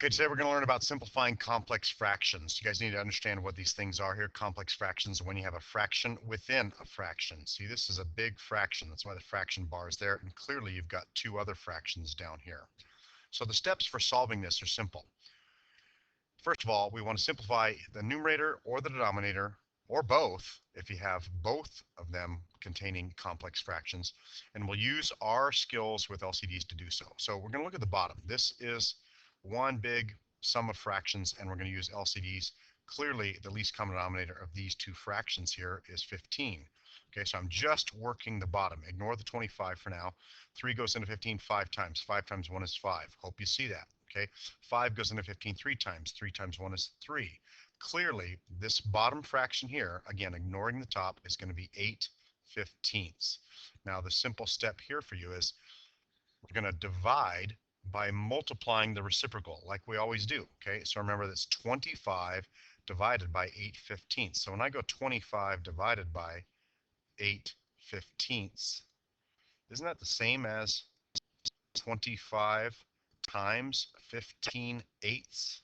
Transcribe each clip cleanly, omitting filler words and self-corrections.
Okay, today we're going to learn about simplifying complex fractions. You guys need to understand what these things are here. Complex fractions, when you have a fraction within a fraction. See, this is a big fraction. That's why the fraction bar is there. And clearly you've got two other fractions down here. So the steps for solving this are simple. First of all, we want to simplify the numerator or the denominator, or both, if you have both of them containing complex fractions. And we'll use our skills with LCDs to do so. So we're going to look at the bottom. This is one big sum of fractions, and we're going to use LCDs. Clearly, the least common denominator of these two fractions here is 15. Okay, so I'm just working the bottom. Ignore the 25 for now. 3 goes into 15 5 times. 5 times 1 is 5. Hope you see that. Okay, 5 goes into 15 3 times. 3 times 1 is 3. Clearly, this bottom fraction here, again, ignoring the top, is going to be 8/15. Now, the simple step here for you is we're going to divide by multiplying the reciprocal, like we always do. Okay, so remember that's 25 divided by 8/15. So when I go 25 divided by 8/15, isn't that the same as 25 times 15/8?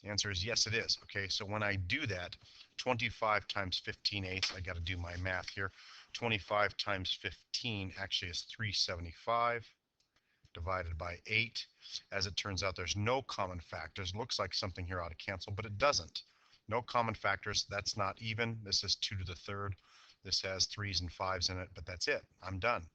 The answer is yes, it is. Okay, so when I do that, 25 times 15/8, I got to do my math here. 25 times 15 actually is 375 divided by 8. As it turns out, there's no common factors. Looks like something here ought to cancel, but it doesn't. No common factors. That's not even. This is 2 to the third. This has 3's and 5's in it, but that's it. I'm done.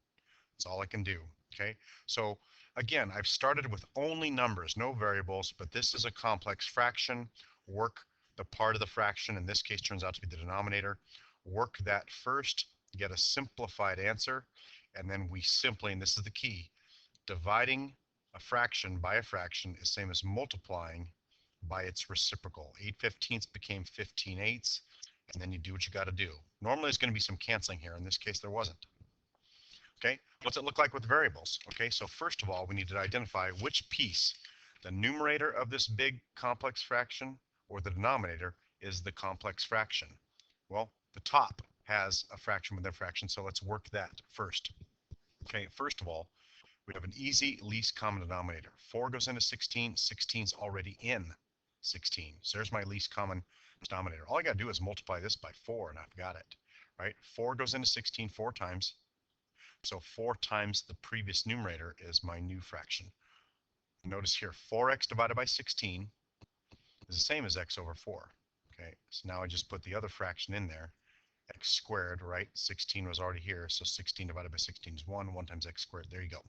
That's all I can do. Okay, so again, I've started with only numbers, no variables, but this is a complex fraction. Work the part of the fraction, in this case turns out to be the denominator. Work that first, get a simplified answer, and then we simply, and this is the key, dividing a fraction by a fraction is same as multiplying by its reciprocal. 8/15 became 15/8, and then you do what you got to do. Normally there's going to be some canceling here. In this case, there wasn't. Okay, what's it look like with variables? Okay, so first of all, we need to identify which piece, the numerator of this big complex fraction or the denominator, is the complex fraction. Well, the top has a fraction within a fraction, so let's work that first. Okay, first of all, we have an easy least common denominator. 4 goes into 16, 16's already in 16. So there's my least common denominator. All I got to do is multiply this by 4 and I've got it, right? 4 goes into 16 4 times. So 4 times the previous numerator is my new fraction. Notice here, 4x divided by 16 is the same as x over 4. Okay, so now I just put the other fraction in there. X squared, right? 16 was already here, so 16 divided by 16 is 1. 1 times x squared. There you go.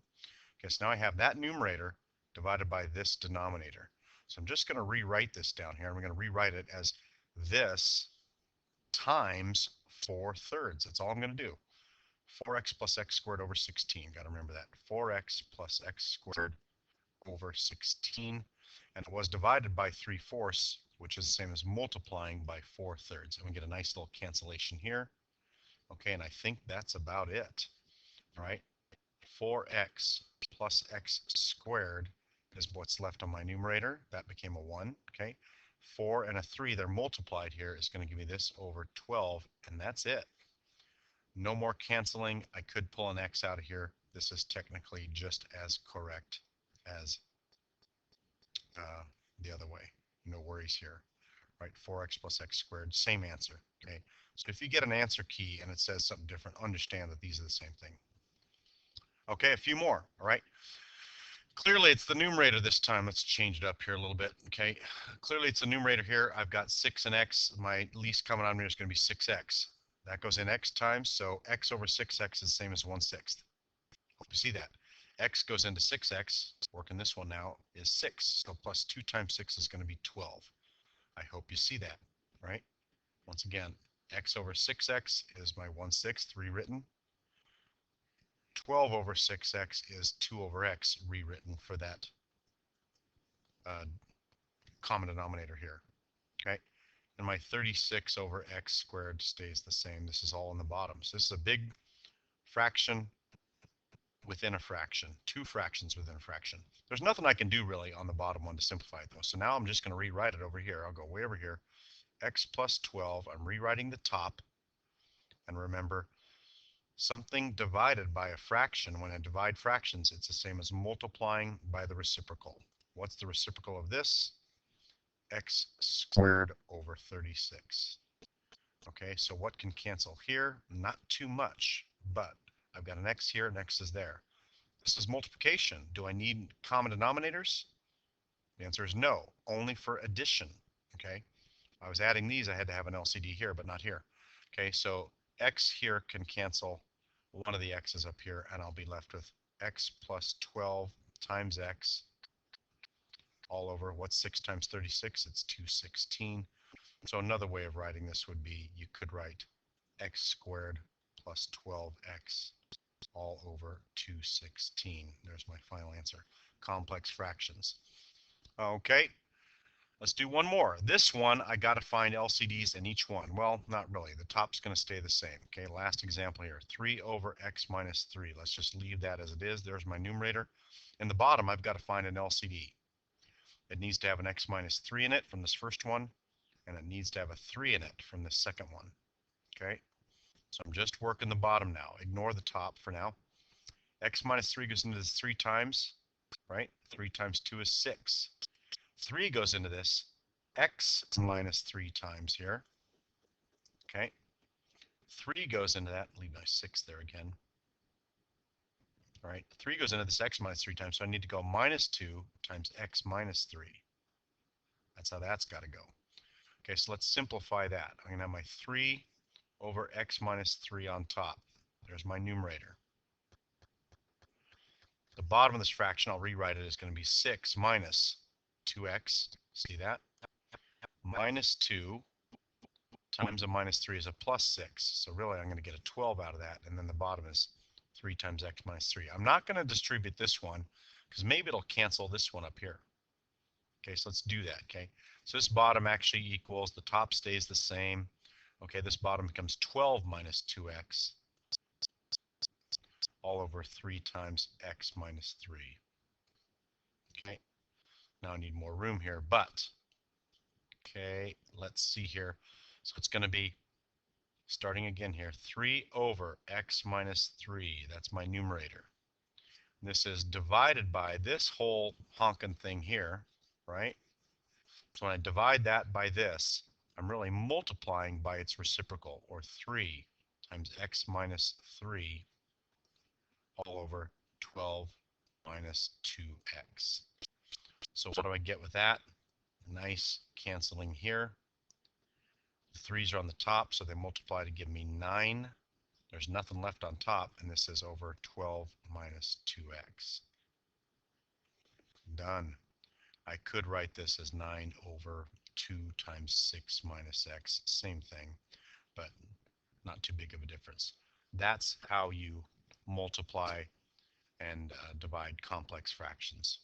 Okay, so now I have that numerator divided by this denominator. So I'm just going to rewrite this down here. I'm going to rewrite it as this times 4/3. That's all I'm going to do. 4x plus x squared over 16. Got to remember that. 4x plus x squared over 16. And it was divided by 3/4, which is the same as multiplying by 4/3. And we get a nice little cancellation here. Okay, and I think that's about it. All right. 4x plus x squared is what's left on my numerator. That became a 1. Okay. 4 and a 3, they're multiplied here, is going to give me this over 12. And that's it. No more canceling. I could pull an x out of here. This is technically just as correct as the other way. No worries here, right? 4x plus x squared, same answer. Okay, so if you get an answer key and it says something different, understand that these are the same thing. Okay, a few more. All right. Clearly it's the numerator this time. Let's change it up here a little bit. Okay, clearly it's the numerator here. I've got 6 and x. My least common denominator is going to be 6x. That goes in x times, so x over 6x is the same as 1/6. Hope you see that. X goes into 6x, working this one now, is 6. So plus 2 times 6 is going to be 12. I hope you see that, right? Once again, x over 6x is my 1/6 rewritten. 12 over 6x is 2 over x rewritten for that common denominator here, okay? And my 36 over x squared stays the same. This is all in the bottom. So this is a big fraction within a fraction, two fractions within a fraction. There's nothing I can do really on the bottom one to simplify it though. So now I'm just going to rewrite it over here. I'll go way over here. X plus 12, I'm rewriting the top. And remember, something divided by a fraction, when I divide fractions, it's the same as multiplying by the reciprocal. What's the reciprocal of this? X squared over 36. Okay, so what can cancel here? Not too much, but I've got an x here, an x is there. This is multiplication. Do I need common denominators? The answer is no, only for addition. Okay, I was adding these, I had to have an LCD here, but not here. Okay, so x here can cancel one of the x's up here, and I'll be left with x plus 12 times x all over, what's 6 times 36? It's 216. So another way of writing this would be, you could write x squared plus 12x all over 216. There's my final answer. Complex fractions. Okay, let's do one more. This one, I got to find LCDs in each one. Well, not really. The top's going to stay the same. Okay, last example here. 3 over x minus 3. Let's just leave that as it is. There's my numerator. In the bottom, I've got to find an LCD. It needs to have an x minus 3 in it from this first one, and it needs to have a 3 in it from the second one. Okay, so I'm just working the bottom now. Ignore the top for now. X minus 3 goes into this 3 times, right? 3 times 2 is 6. 3 goes into this x minus 3 times here. Okay, 3 goes into that. Leave my 6 there again. All right, 3 goes into this x minus 3 times, so I need to go minus 2 times x minus 3. That's how that's got to go. Okay, so let's simplify that. I'm going to have my 3 over x minus 3 on top. There's my numerator. The bottom of this fraction, I'll rewrite it as going to be 6 minus 2x. See that? Minus 2 times a minus 3 is a plus 6. So really, I'm going to get a 12 out of that. And then the bottom is 3 times x minus 3. I'm not going to distribute this one because maybe it'll cancel this one up here. Okay, so let's do that. Okay, so this bottom actually equals, the top stays the same. Okay, this bottom becomes 12 minus 2x all over 3 times x minus 3. Okay, now I need more room here, but okay, let's see here. So it's going to be, starting again here, 3 over x minus 3. That's my numerator. This is divided by this whole honkin' thing here, right? So when I divide that by this, I'm really multiplying by its reciprocal, or 3 times x minus 3 all over 12 minus 2x. So what do I get with that? Nice canceling here. The 3's are on the top, so they multiply to give me 9. There's nothing left on top, and this is over 12 minus 2x. Done. I could write this as 9 over 2 times 6 minus x. Same thing, but not too big of a difference. That's how you multiply and divide complex fractions.